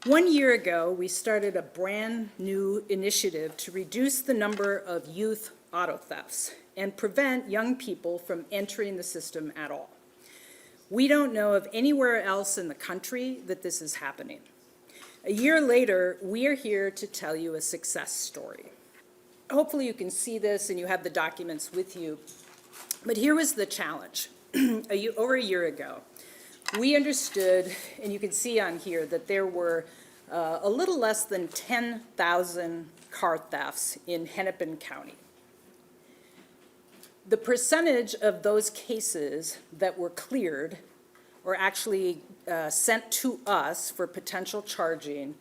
1 year ago, we started a brand new initiative to reduce the number of youth auto thefts and prevent young people from entering the system at all. We don't know of anywhere else in the country that this is happening. A year later, we are here to tell you a success story. Hopefully you can see this and you have the documents with you. But here was the challenge. Over a year ago, we understood, and you can see on here, that there were a little less than 10,000 car thefts in Hennepin County. The percentage of those cases that were cleared or actually sent to us for potential charging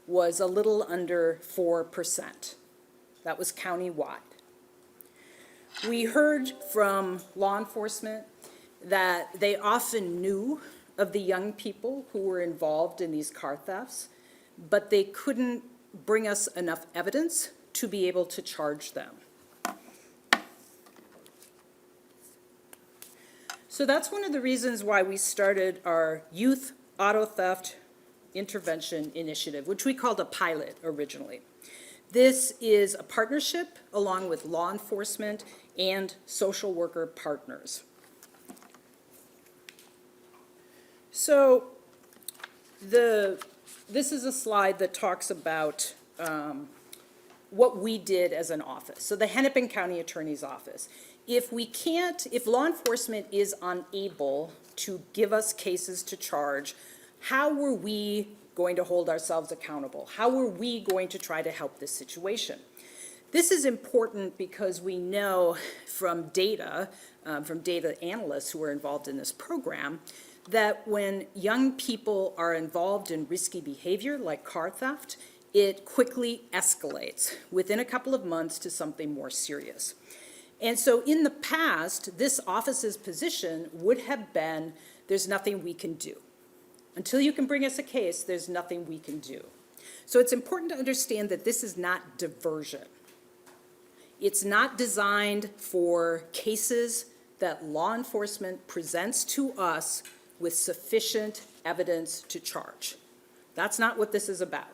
was a little under 4%. That was countywide. We heard from law enforcement that they often knew of the young people who were involved in these car thefts, but they couldn't bring us enough evidence to be able to charge them. So that's one of the reasons why we started our Youth Auto Theft Intervention Initiative, which we called a pilot originally. This is a partnership along with law enforcement and social worker partners. So this is a slide that talks about what we did as an office. So the Hennepin County Attorney's Office. If law enforcement is unable to give us cases to charge, how were we going to hold ourselves accountable? How were we going to try to help this situation? This is important because we know from data analysts who are involved in this program, that when young people are involved in risky behavior like car theft, it quickly escalates within a couple of months to something more serious. And so in the past, this office's position would have been, there's nothing we can do. Until you can bring us a case, there's nothing we can do. So it's important to understand that this is not diversion. It's not designed for cases that law enforcement presents to us with sufficient evidence to charge. That's not what this is about.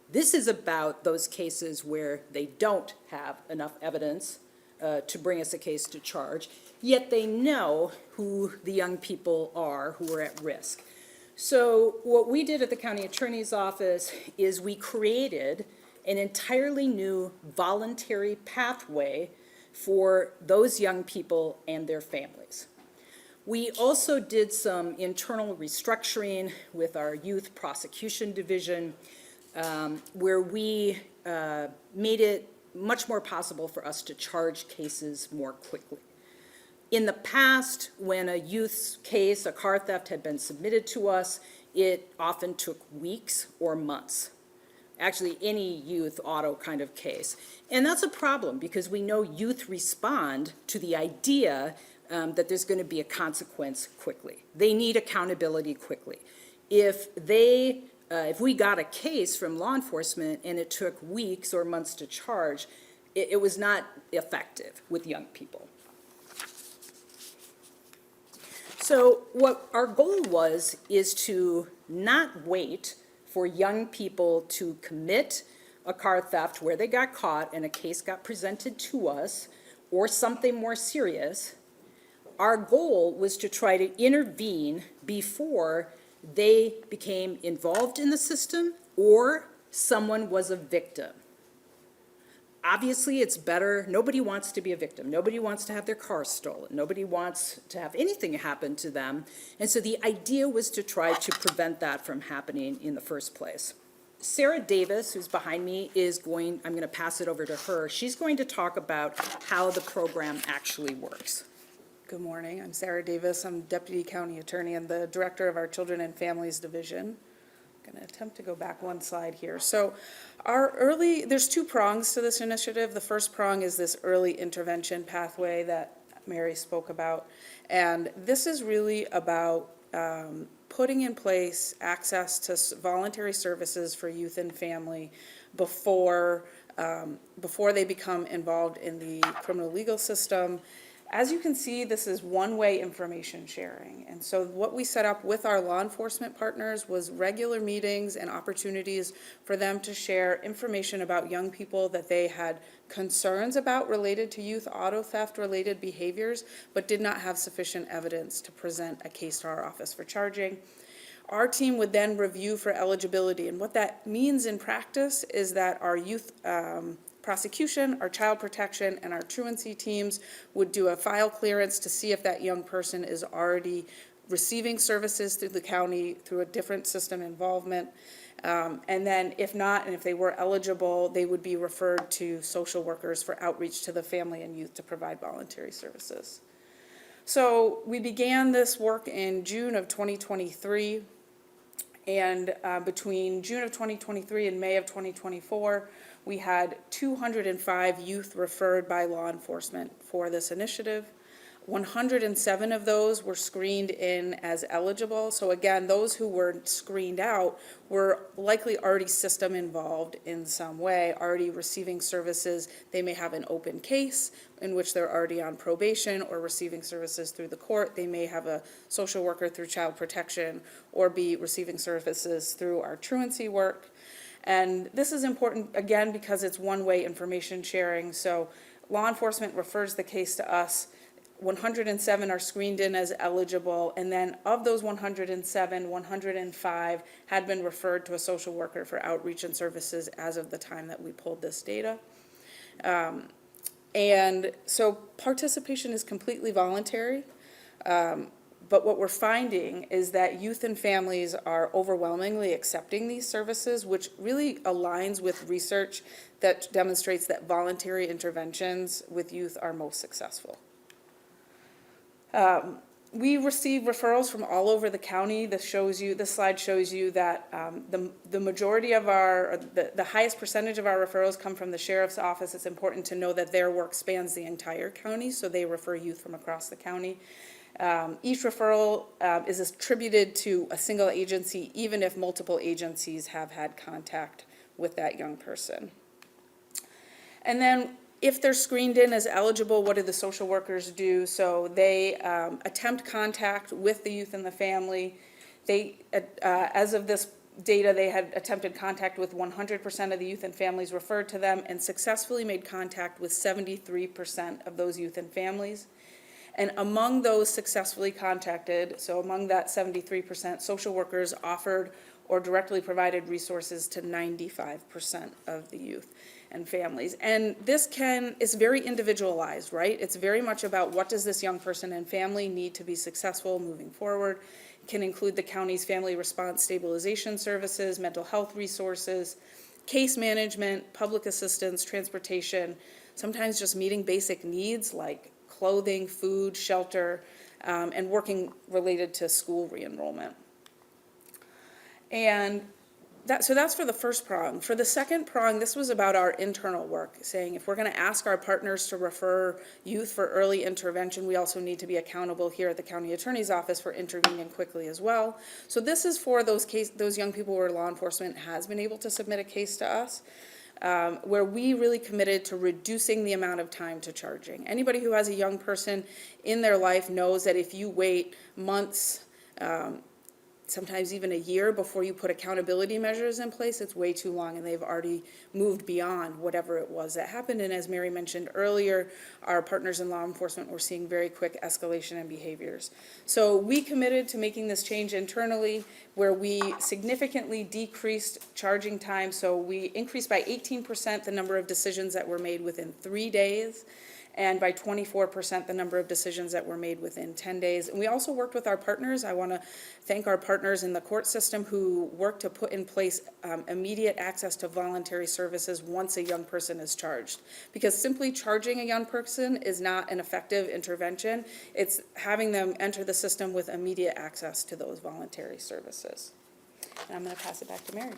This is about those cases where they don't have enough evidence to bring us a case to charge, yet they know who the young people are who are at risk. So what we did at the County Attorney's Office is we created an entirely new voluntary pathway for those young people and their families. We also did some internal restructuring with our youth prosecution division, where we made it much more possible for us to charge cases more quickly. In the past, when a youth's case, a car theft, had been submitted to us, it often took weeks or months. Actually, any youth auto kind of case. And that's a problem because we know youth respond to the idea that there's going to be a consequence quickly. They need accountability quickly. If we got a case from law enforcement and it took weeks or months to charge, it was not effective with young people. So what our goal is to not wait for young people to commit a car theft where they got caught and a case got presented to us or something more serious. Our goal was to try to intervene before they became involved in the system or someone was a victim. Obviously, it's better. Nobody wants to be a victim. Nobody wants to have their car stolen. Nobody wants to have anything happen to them. And so the idea was to try to prevent that from happening in the first place. Sarah Davis, who's behind me, I'm going to pass it over to her. She's going to talk about how the program actually works. Good morning. I'm Sarah Davis. I'm Deputy County Attorney and the Director of our Children and Families Division. I'm going to attempt to go back one slide here. So there's two prongs to this initiative. The first prong is this early intervention pathway that Mary spoke about. And this is really about putting in place access to voluntary services for youth and family before they become involved in the criminal legal system As you can see, this is one-way information sharing. And so what we set up with our law enforcement partners was regular meetings and opportunities for them to share information about young people that they had concerns about related to youth auto theft related behaviors, but did not have sufficient evidence to present a case to our office for charging. Our team would then review for eligibility, and what that means in practice is that our youth prosecution, our child protection, and our truancy teams would do a file clearance to see if that young person is already receiving services through the county through a different system involvement. And then if not, and if they were eligible, they would be referred to social workers for outreach to the family and youth to provide voluntary services. So we began this work in June of 2023. And between June of 2023 and May of 2024, we had 205 youth referred by law enforcement for this initiative. 107 of those were screened in as eligible. So again, those who were screened out were likely already system involved in some way, already receiving services. They may have an open case in which they're already on probation or receiving services through the court. They may have a social worker through child protection or be receiving services through our truancy work. And this is important, again, because it's one-way information sharing. So law enforcement refers the case to us. 107 are screened in as eligible, and then of those 107, 105 had been referred to a social worker for outreach and services as of the time that we pulled this data. And so participation is completely voluntary, but what we're finding is that youth and families are overwhelmingly accepting these services, which really aligns with research that demonstrates that voluntary interventions with youth are most successful. We receive referrals from all over the county. This slide shows you that the majority of the highest percentage of our referrals come from the sheriff's office. It's important to know that their work spans the entire county, so they refer youth from across the county. Each referral is attributed to a single agency, even if multiple agencies have had contact with that young person. And then if they're screened in as eligible, what do the social workers do? So they attempt contact with the youth and the family. As of this data, they had attempted contact with 100% of the youth and families referred to them and successfully made contact with 73% of those youth and families. And among those successfully contacted, so among that 73%, social workers offered or directly provided resources to 95% of the youth and families. And this is very individualized, right? It's very much about what does this young person and family need to be successful moving forward. It can include the county's family response stabilization services, mental health resources, case management, public assistance, transportation, sometimes just meeting basic needs like clothing, food, shelter, and working related to school re-enrollment. And so that's for the first prong. For the second prong, this was about our internal work, saying if we're going to ask our partners to refer youth for early intervention, we also need to be accountable here at the county attorney's office for intervening quickly as well. So this is for those young people where law enforcement has been able to submit a case to us, where we really committed to reducing the amount of time to charging. Anybody who has a young person in their life knows that if you wait months, sometimes even a year before you put accountability measures in place, it's way too long and they've already moved beyond whatever it was that happened. And as Mary mentioned earlier, our partners in law enforcement were seeing very quick escalation in behaviors. So we committed to making this change internally where we significantly decreased charging time. So we increased by 18% the number of decisions that were made within 3 days, and by 24% the number of decisions that were made within 10 days. And we also worked with our partners. I want to thank our partners in the court system who worked to put in place immediate access to voluntary services once a young person is charged. Because simply charging a young person is not an effective intervention. It's having them enter the system with immediate access to those voluntary services. And I'm going to pass it back to Mary.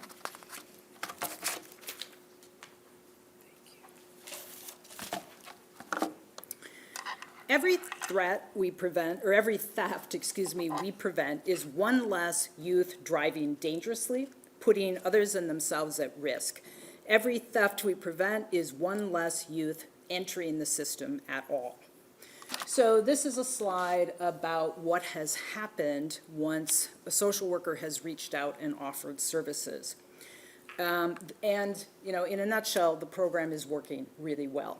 Every threat we prevent, or every theft, we prevent is one less youth driving dangerously, putting others and themselves at risk. Every theft we prevent is one less youth entering the system at all. So this is a slide about what has happened once a social worker has reached out and offered services. And, you know, in a nutshell, the program is working really well.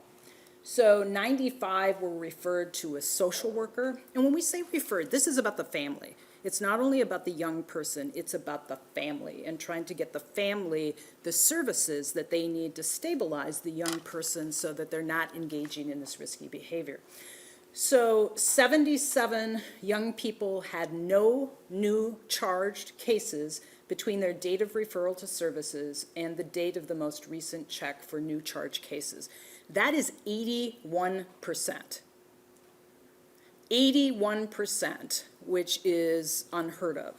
So 95 were referred to a social worker. And when we say referred, this is about the family. It's not only about the young person, it's about the family and trying to get the family the services that they need to stabilize the young person so that they're not engaging in this risky behavior. So 77 young people had no new charged cases between their date of referral to services and the date of the most recent check for new charge cases. That is 81%. 81%, which is unheard of.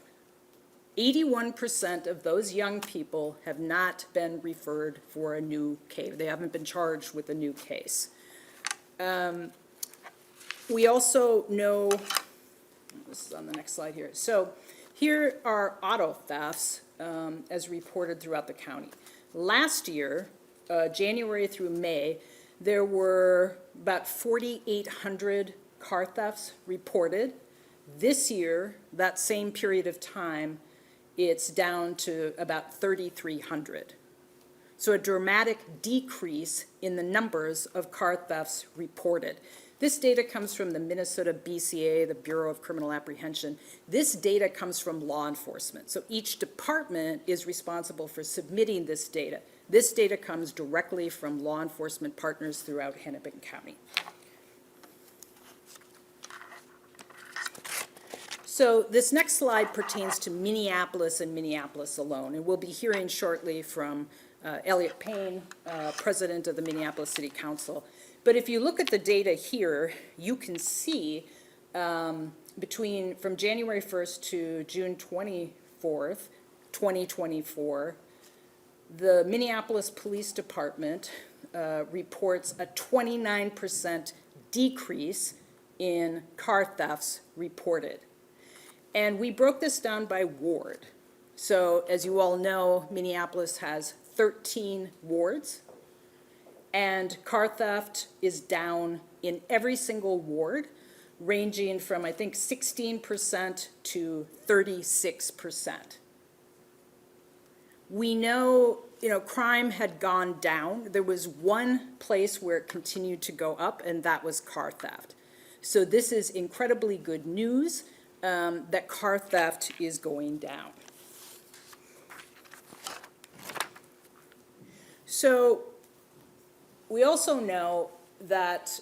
81% of those young people have not been referred for a new case. They haven't been charged with a new case. We also know, this is on the next slide here. So here are auto thefts as reported throughout the county. Last year, January through May, there were about 4,800 car thefts reported. This year, that same period of time, it's down to about 3,300. So a dramatic decrease in the numbers of car thefts reported. This data comes from the Minnesota BCA, the Bureau of Criminal Apprehension. This data comes from law enforcement. So each department is responsible for submitting this data. This data comes directly from law enforcement partners throughout Hennepin County. So this next slide pertains to Minneapolis and Minneapolis alone, and we'll be hearing shortly from Elliot Payne, president of the Minneapolis City Council. But if you look at the data here, you can see from January 1st to June 24th, 2024, the Minneapolis Police Department reports a 29% decrease in car thefts reported. And we broke this down by ward. So as you all know, Minneapolis has 13 wards, and car theft is down in every single ward, ranging from, I think, 16% to 36%. We know, crime had gone down. There was one place where it continued to go up, and that was car theft. So this is incredibly good news that car theft is going down. So we also know that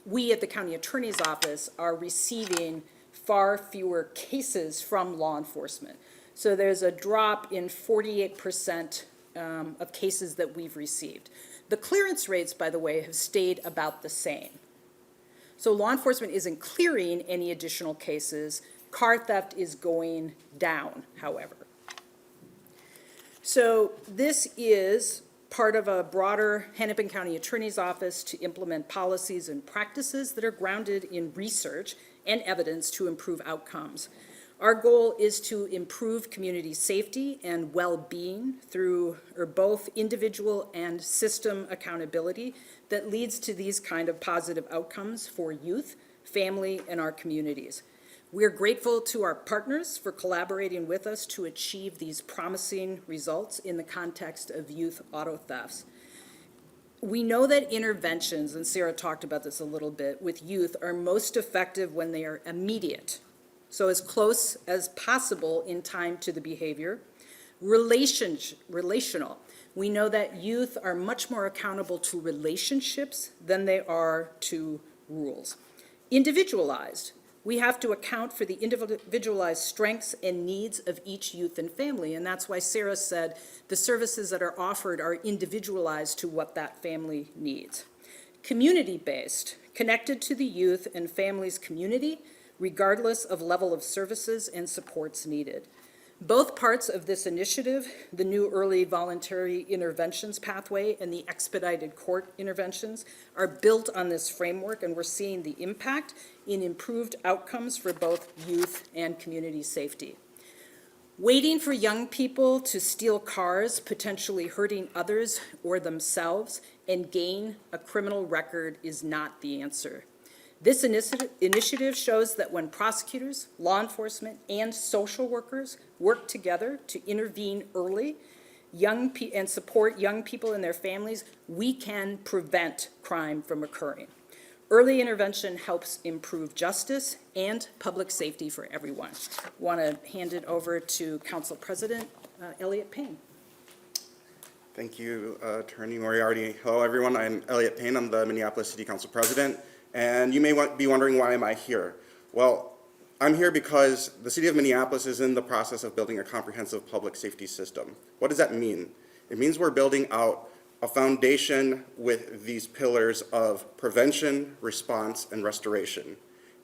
we at the county attorney's office are receiving far fewer cases from law enforcement. So there's a drop in 48% of cases that we've received. The clearance rates, by the way, have stayed about the same. So law enforcement isn't clearing any additional cases. Car theft is going down, however. So this is part of a broader Hennepin County Attorney's Office to implement policies and practices that are grounded in research and evidence to improve outcomes. Our goal is to improve community safety and well-being through both individual and system accountability that leads to these kind of positive outcomes for youth, family, and our communities. We're grateful to our partners for collaborating with us to achieve these promising results in the context of youth auto thefts. We know that interventions, and Sarah talked about this a little bit, with youth are most effective when they are immediate. So as close as possible in time to the behavior. Relational. We know that youth are much more accountable to relationships than they are to rules. Individualized. We have to account for the individualized strengths and needs of each youth and family, and that's why Sarah said the services that are offered are individualized to what that family needs. Community-based, connected to the youth and family's community, regardless of level of services and supports needed. Both parts of this initiative, the new early voluntary interventions pathway and the expedited court interventions, are built on this framework, and we're seeing the impact in improved outcomes for both youth and community safety. Waiting for young people to steal cars, potentially hurting others or themselves, and gain a criminal record is not the answer. This initiative shows that when prosecutors, law enforcement, and social workers work together to intervene early, and support young people and their families, we can prevent crime from occurring. Early intervention helps improve justice and public safety for everyone. Want to hand it over to Council President Elliott Payne. Thank you, Attorney Moriarty. Hello, everyone. I'm Elliott Payne. I'm the Minneapolis City Council President. And you may be wondering, why am I here? Well, I'm here because the City of Minneapolis is in the process of building a comprehensive public safety system. What does that mean? It means we're building out a foundation with these pillars of prevention, response, and restoration.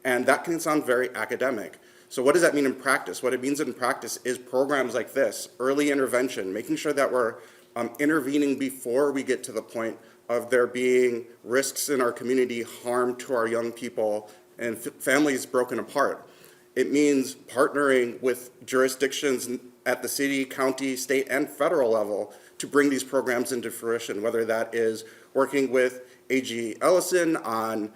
And that can sound very academic. So what does that mean in practice? What it means in practice is programs like this, early intervention, making sure that we're intervening before we get to the point of there being risks in our community, harm to our young people, and families broken apart. It means partnering with jurisdictions at the city, county, state, and federal level to bring these programs into fruition, whether that is working with AG Ellison on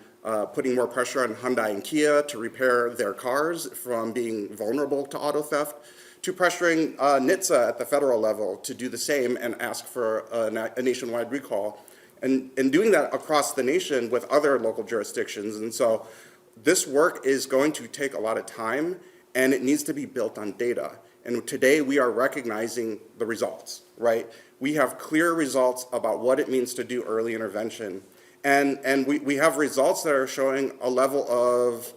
putting more pressure on Hyundai and Kia to repair their cars from being vulnerable to auto theft, to pressuring NHTSA at the federal level to do the same and ask for a nationwide recall, and doing that across the nation with other local jurisdictions. And so this work is going to take a lot of time, and it needs to be built on data. And today we are recognizing the results, right? We have clear results about what it means to do early intervention. And we have results that are showing a level of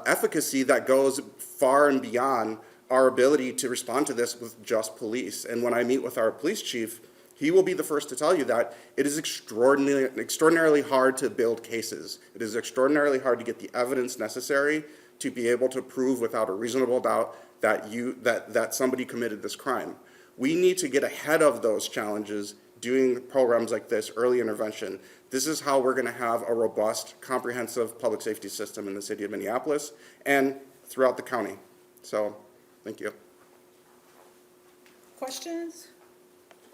efficacy that goes far and beyond our ability to respond to this with just police. And when I meet with our police chief, he will be the first to tell you that it is extraordinarily hard to build cases. It is extraordinarily hard to get the evidence necessary to be able to prove without a reasonable doubt that somebody committed this crime. We need to get ahead of those challenges doing programs like this, early intervention. This is how we're going to have a robust, comprehensive public safety system in the city of Minneapolis and throughout the county. So, thank you. Questions?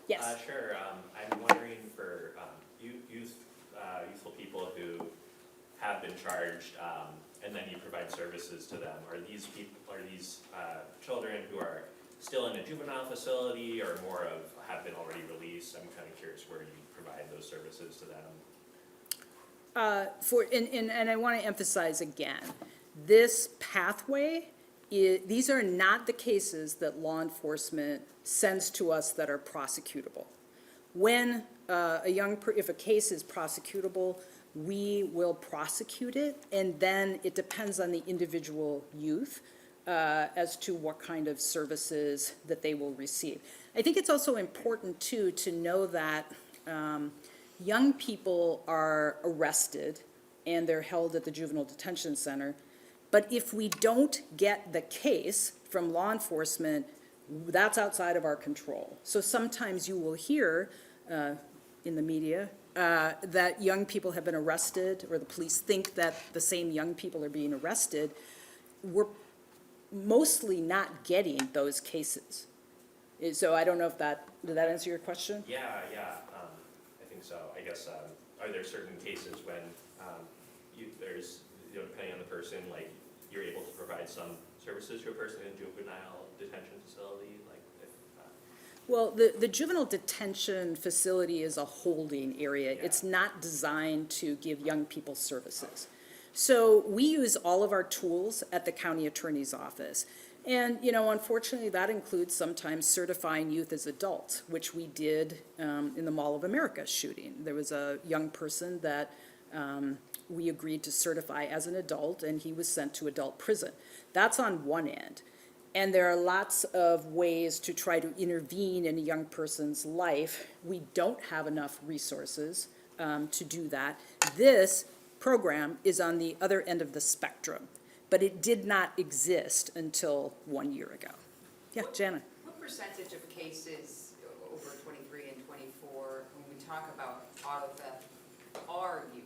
Yes. Sure. I'm wondering for youthful people who have been charged, and then you provide services to them. Are these children who are still in a juvenile facility, or more of have been already released? I'm kind of curious where you provide those services to them. And I want to emphasize again, this pathway, these are not the cases that law enforcement sends to us that are prosecutable. When if a case is prosecutable, we will prosecute it, and then it depends on the individual youth as to what kind of services that they will receive. I think it's also important, too, to know that young people are arrested and they're held at the Juvenile Detention Center, but if we don't get the case from law enforcement, that's outside of our control. So sometimes you will hear in the media that young people have been arrested, or the police think that the same young people are being arrested. We're mostly not getting those cases. So I don't know if did that answer your question? Yeah, I think so. I guess, are there certain cases when there's, depending on the person, like you're able to provide some services to a person in a juvenile detention facility? Like, Well, the juvenile detention facility is a holding area. Yeah. It's not designed to give young people services. So we use all of our tools at the county attorney's office. And, unfortunately, that includes sometimes certifying youth as adults, which we did in the Mall of America shooting. There was a young person that we agreed to certify as an adult, and he was sent to adult prison. That's on one end. And there are lots of ways to try to intervene in a young person's life. We don't have enough resources to do that. This program is on the other end of the spectrum, but it did not exist until 1 year ago. Yeah, Jana. What percentage of cases over 23 and 24, when we talk about auto theft, are youth?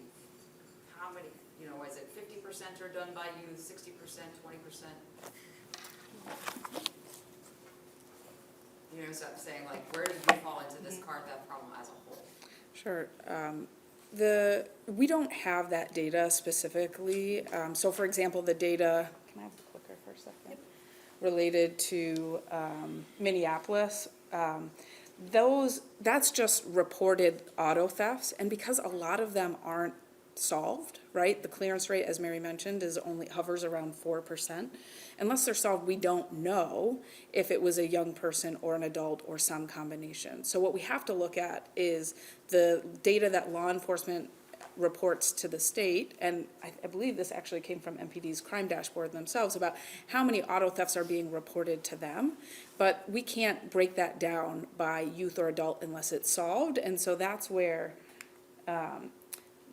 How many, is it 50% are done by youth, 60%, 20%? So I'm saying, like, where do you fall into this car theft problem as a whole? Sure. We don't have that data specifically. So for example, the data, can I have the clicker for a second? Related to Minneapolis, that's just reported auto thefts. And because a lot of them aren't solved, right? The clearance rate, as Mary mentioned, hovers around 4%. Unless they're solved, we don't know if it was a young person or an adult or some combination. So what we have to look at is the data that law enforcement reports to the state, and I believe this actually came from MPD's crime dashboard themselves, about how many auto thefts are being reported to them. But we can't break that down by youth or adult unless it's solved. And so that's where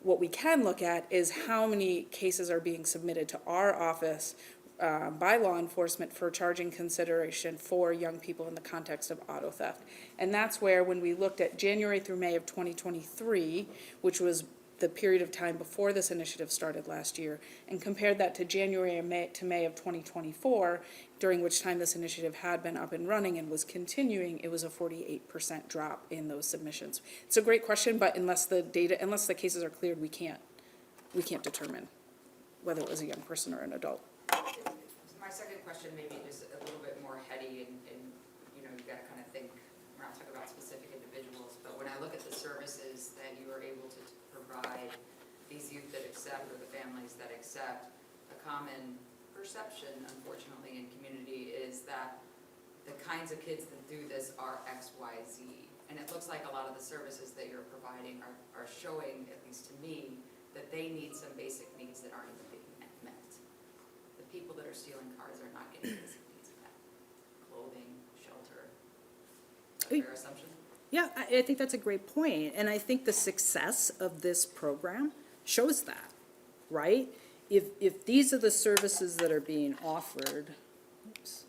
what we can look at is how many cases are being submitted to our office by law enforcement for charging consideration for young people in the context of auto theft. And that's where, when we looked at January through May of 2023, which was the period of time before this initiative started last year, and compared that to January and May of 2024, during which time this initiative had been up and running and was continuing, it was a 48% drop in those submissions. It's a great question, but unless the cases are cleared, we can't determine whether it was a young person or an adult. My second question maybe is a little bit more heady and you gotta kind of think, we're not talking about specific individuals, but when I look at the services that you are able to provide these youth that accept or the families that accept, a common perception, unfortunately, in community is that the kinds of kids that do this are X, Y, Z. And it looks like a lot of the services that you're providing are showing, at least to me, that they need some basic needs that aren't even being met. The people that are stealing cars are not getting basic needs met. Clothing, shelter. A fair assumption? Yeah, I think that's a great point, and I think the success of this program shows that, right? If these are the services that are being offered, oops.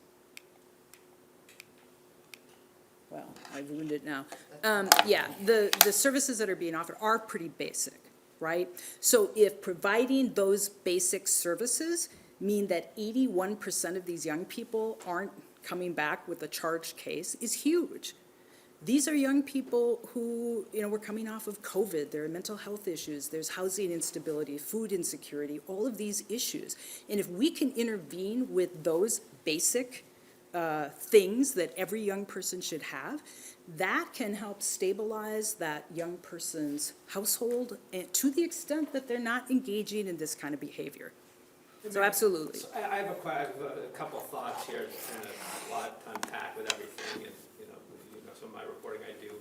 Well, I ruined it now. Yeah, the services that are being offered are pretty basic, right? So if providing those basic services mean that 81% of these young people aren't coming back with a charged case is huge. These are young people who, were coming off of COVID. There are mental health issues. There's housing instability, food insecurity, all of these issues. And if we can intervene with those basic things that every young person should have, that can help stabilize that young person's household and to the extent that they're not engaging in this kind of behavior. So absolutely. So I have a couple thoughts here, kind of a lot to unpack with everything, and some of my reporting I do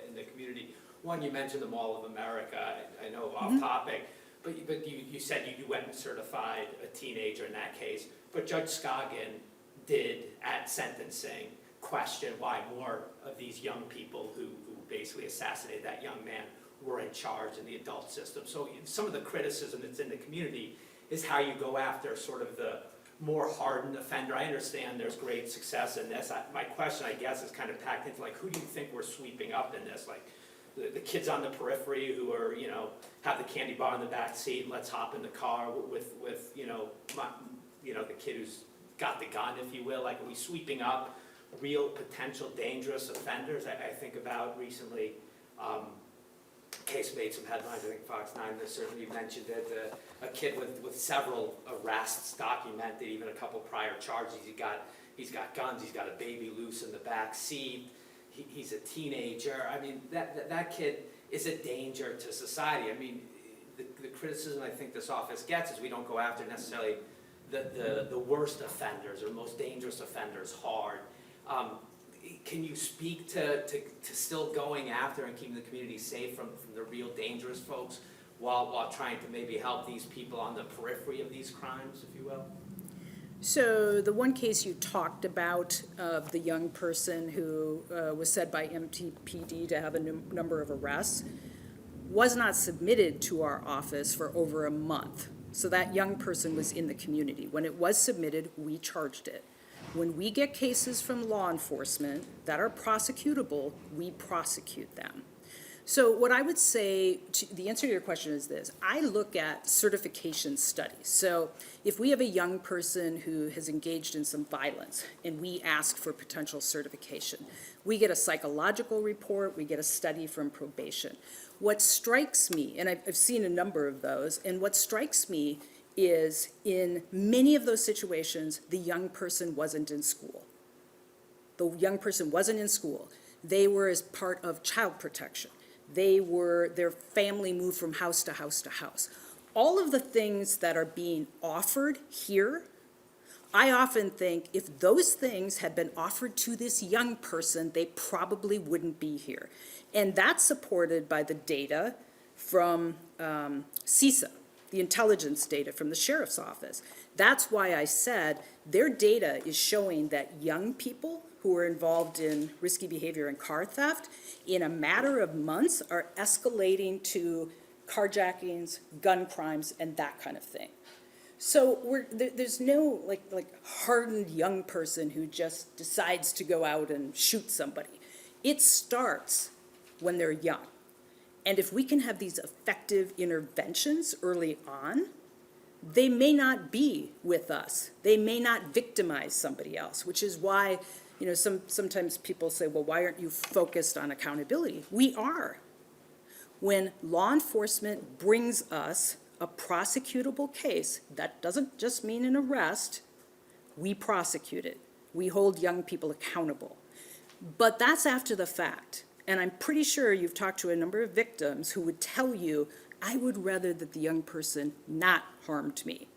in the community. One, you mentioned the Mall of America. I know off topic, but you said you went and certified a teenager in that case. But Judge Scoggin did at sentencing question why more of these young people who basically assassinated that young man were in charge in the adult system. So some of the criticism that's in the community is how you go after sort of the more hardened offender. I understand there's great success in this. My question, I guess, is kind of packed into who do you think we're sweeping up in this? The kids on the periphery who are, have the candy bar in the back seat and let's hop in the car with the kid who's got the gun, if you will. Are we sweeping up real potential dangerous offenders? I think about recently, case made some headlines. I think Fox 9 certainly mentioned it. A kid with several arrests documented, even a couple prior charges. He's got guns. He's got a baby loose in the back seat. He's a teenager. I mean, that kid is a danger to society. I mean, the criticism I think this office gets is we don't go after necessarily the worst offenders or most dangerous offenders hard. Can you speak to still going after and keeping the community safe from the real dangerous folks while trying to maybe help these people on the periphery of these crimes, if you will? So the one case you talked about of the young person who was said by MTPD to have a number of arrests was not submitted to our office for over a month. So that young person was in the community. When it was submitted, we charged it. When we get cases from law enforcement that are prosecutable, we prosecute them. So what I would say, the answer to your question is this: I look at certification studies. So if we have a young person who has engaged in some violence and we ask for potential certification, we get a psychological report, we get a study from probation. What strikes me, and I've seen a number of those, and what strikes me is in many of those situations, the young person wasn't in school. The young person wasn't in school. They were as part of child protection. Their family moved from house to house to house. All of the things that are being offered here, I often think if those things had been offered to this young person, they probably wouldn't be here. And that's supported by the data from CISA, the intelligence data from the sheriff's office. That's why I said their data is showing that young people who are involved in risky behavior and car theft, in a matter of months, are escalating to carjackings, gun crimes, and that kind of thing. So there's no like hardened young person who just decides to go out and shoot somebody. It starts when they're young. And if we can have these effective interventions early on, they may not be with us. They may not victimize somebody else, which is why, you know, sometimes people say, well, why aren't you focused on accountability? We are. When law enforcement brings us a prosecutable case, that doesn't just mean an arrest, we prosecute it. We hold young people accountable. But that's after the fact. And I'm pretty sure you've talked to a number of victims who would tell you, I would rather that the young person not harmed me.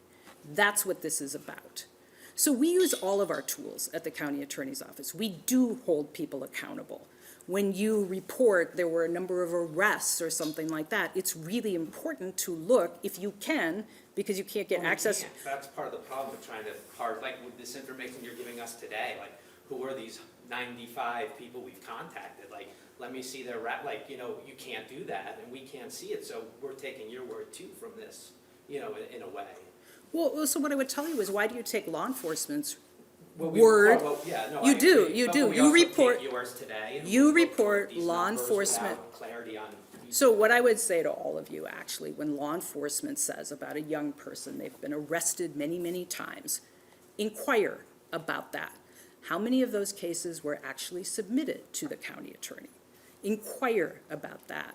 That's what this is about. So we use all of our tools at the county attorney's office. We do hold people accountable. When you report there were a number of arrests or something like that, it's really important to look, if you can, because you can't get Well, we access. can't. That's part of the problem with trying to like with this information you're giving us today, like who are these 95 people we've contacted? Like, let me see their like, you know, you can't do that and we can't see it. So we're taking your word too from this, you know, in a way. Well, so what I would tell you is, why do you take law enforcement's Well, word? Well, yeah, no, You I do, agree. you But do. we You also report- take yours today and you we look report toward these law numbers enforcement- without clarity on. So what I would say to all of you, actually, when law enforcement says about a young person, they've been arrested many, many times, inquire about that. How many of those cases were actually submitted to the county attorney? Inquire about that.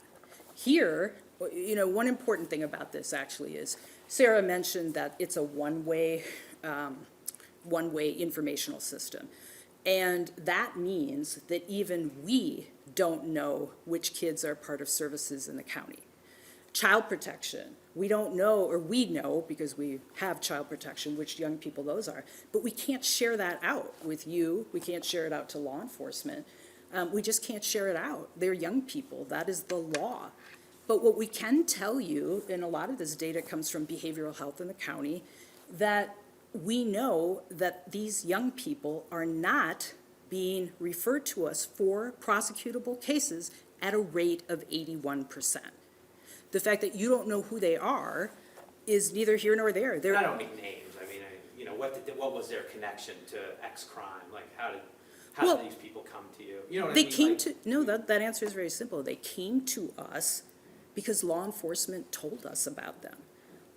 Here, you know, one important thing about this actually is, Sarah mentioned that it's a one-way informational system. And that means that even we don't know which kids are part of services in the county. Child protection, we don't know, or we know because we have child protection, which young people those are, but we can't share that out with you. We can't share it out to law enforcement. We just can't share it out. They're young people. That is the law. But what we can tell you, and a lot of this data comes from behavioral health in the county, that we know that these young people are not being referred to us for prosecutable cases at a rate of 81%. The fact that you don't know who they are is neither here nor there. And I don't need names. I mean, you know, what was their connection to X crime? Like, how Well, did these people come to you? You know what I They mean? came Like, to, no, that answer is very simple. They came to us because law enforcement told us about them.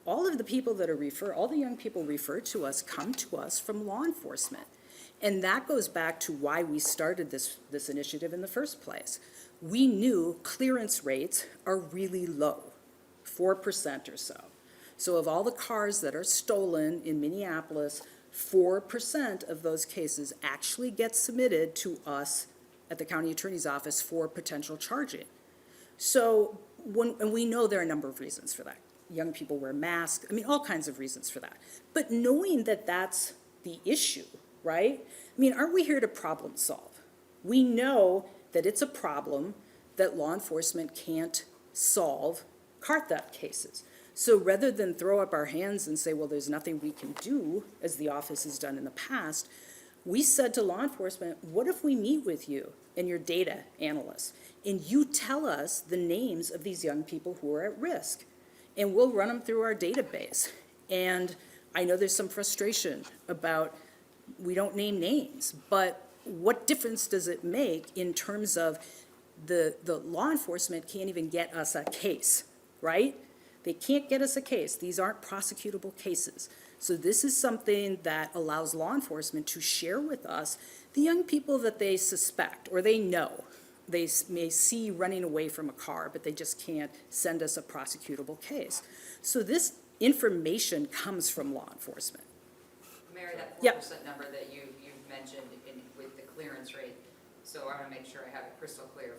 All of the people that are all the young people referred to us come to us from law enforcement. And that goes back to why we started this initiative in the first place. We knew clearance rates are really low, 4% or so. So of all the cars that are stolen in Minneapolis, 4% of those cases actually get submitted to us at the county attorney's office for potential charging. So and we know there are a number of reasons for that. Young people wear masks, I mean, all kinds of reasons for that. But knowing that that's the issue, right? I mean, aren't we here to problem solve? We know that it's a problem that law enforcement can't solve car theft cases. So rather than throw up our hands and say, well, there's nothing we can do, as the office has done in the past, we said to law enforcement, what if we meet with you and your data analysts, and you tell us the names of these young people who are at risk, and we'll run them through our database. And I know there's some frustration about we don't name names, but what difference does it make in terms of the law enforcement can't even get us a case, right? They can't get us a case. These aren't prosecutable cases. So this is something that allows law enforcement to share with us the young people that they suspect or they know. They may see running away from a car, but they just can't send us a prosecutable case. So this information comes from law enforcement. Mary, that Yep. 4% number that you've mentioned with the clearance rate, so I want to make sure I have it crystal clear.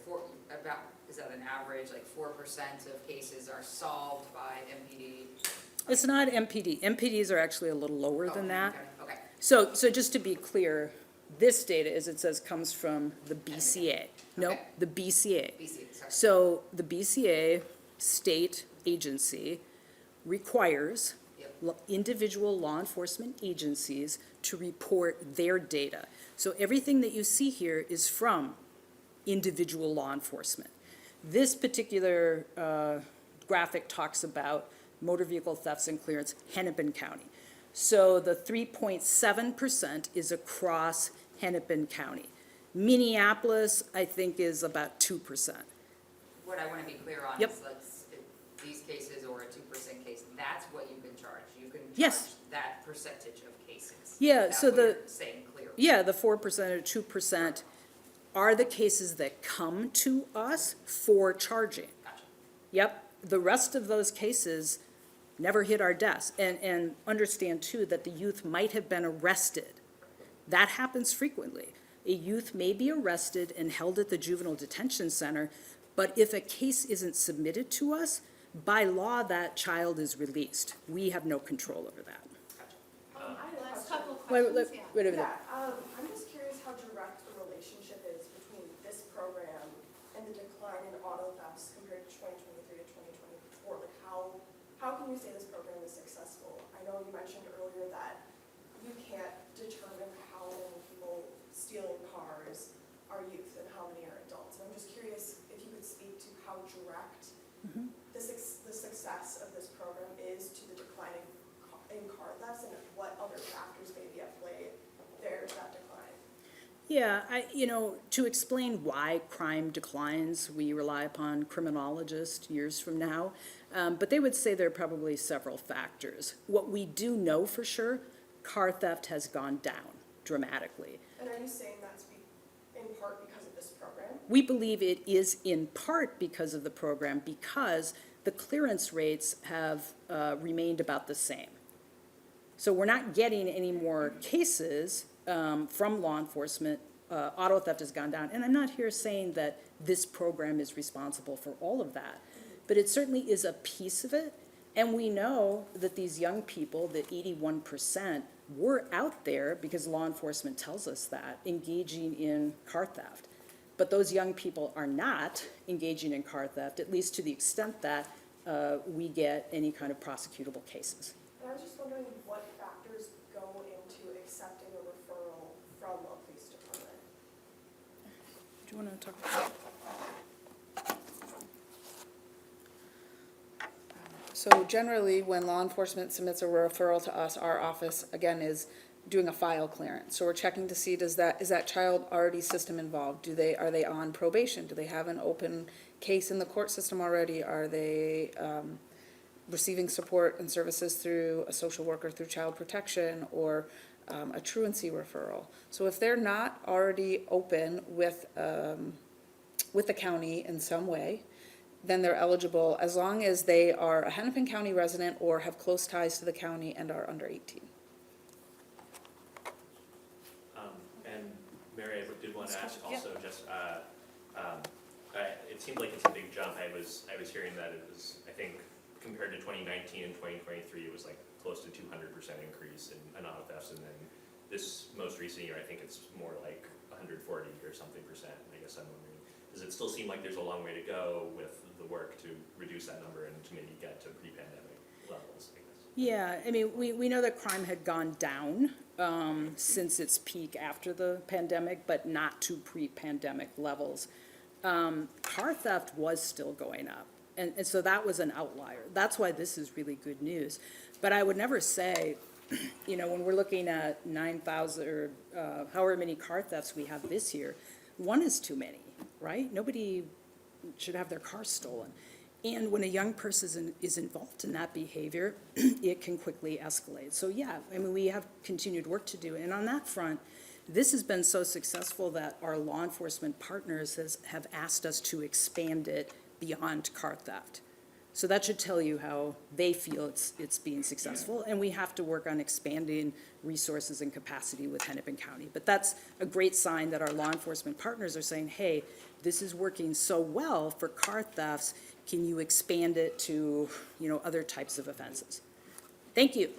Is that an average, like 4% of cases are solved by MPD? It's not MPD. MPDs are actually a little lower than that. Okay, So just to be clear, this data, as it says, comes from the BCA. No, Okay. the BCA. BC, sorry. So the BCA state agency requires Yep. individual law enforcement agencies to report their data. So everything that you see here is from individual law enforcement. This particular graphic talks about motor vehicle thefts and clearance, Hennepin County. So the 3.7% is across Hennepin County. Minneapolis, I think, is about 2%. What I want to be clear on Yep. is if these cases or a 2% case, that's what you can charge. You can Yes. charge that percentage of cases. Yeah, That's so what the- you're saying clearly. Yeah, the 4% or 2% are the cases that come to us for charging. Gotcha. Yep, the rest of those cases never hit our desk. And understand too that the youth might have been arrested. That happens frequently. A youth may be arrested and held at the juvenile detention center, but if a case isn't submitted to us, by law, that child is released. We have no control over that. Gotcha. I have a couple Wait, questions, wait, yeah. wait a minute. Yeah, I'm just curious how direct the relationship is between this program and the decline in auto thefts compared to 2023 to 2024. Like how can you say this program is successful? I know you mentioned earlier that you can't determine how many people stealing cars are youth and how many are adults. And I'm just curious if you could speak to how direct the success of this program is to the decline in car thefts and what other factors may be at play there to that decline. Yeah, to explain why crime declines, we rely upon criminologists years from now. But they would say there are probably several factors. What we do know for sure, car theft has gone down dramatically. And are you saying that's in part because of this program? We believe it is in part because of the program, because the clearance rates have remained about the same. So we're not getting any more cases from law enforcement. Auto theft has gone down. And I'm not here saying that this program is responsible for all of that, but it certainly is a piece of it. And we know that these young people, the 81%, were out there, because law enforcement tells us that, engaging in car theft. But those young people are not engaging in car theft, at least to the extent that we get any kind of prosecutable cases. And I was just wondering what factors go into accepting a referral from a police department. Do you want to talk about that? So generally, when law enforcement submits a referral to us, our office, again, is doing a file clearance. So we're checking to see, is that child already system involved? Are they on probation? Do they have an open case in the court system already? Are they receiving support and services through a social worker, through child protection, or a truancy referral? So if they're not already open with the county in some way, then they're eligible as long as they are a Hennepin County resident or have close ties to the county and are under 18. And Mary, I did want to ask also, just, it seemed like it's a big jump. I was hearing that it was, I think, compared to 2019 and 2023, it was like close to 200% increase in auto thefts, and then this most recent year, I think it's more like 140 or something percent. And I guess I'm wondering, does it still seem like there's a long way to go with the work to reduce that number and to maybe get to pre-pandemic levels, I guess? Yeah, I mean, we know that crime had gone down since its peak after the pandemic, but not to pre-pandemic levels. Car theft was still going up, and so that was an outlier. That's why this is really good news. But I would never say, when we're looking at 9,000 or however many car thefts we have this year, one is too many. right? Nobody should have their car stolen. And when a young person is involved in that behavior, it can quickly escalate. So yeah, I mean, we have continued work to do. And on that front, this has been so successful that our law enforcement partners have asked us to expand it beyond car theft. So that should tell you how they feel it's being successful. And we have to work on expanding resources and capacity with Hennepin County. But that's a great sign that our law enforcement partners are saying, hey, this is working so well for car thefts. Can you expand it to, other types of offenses? Thank you.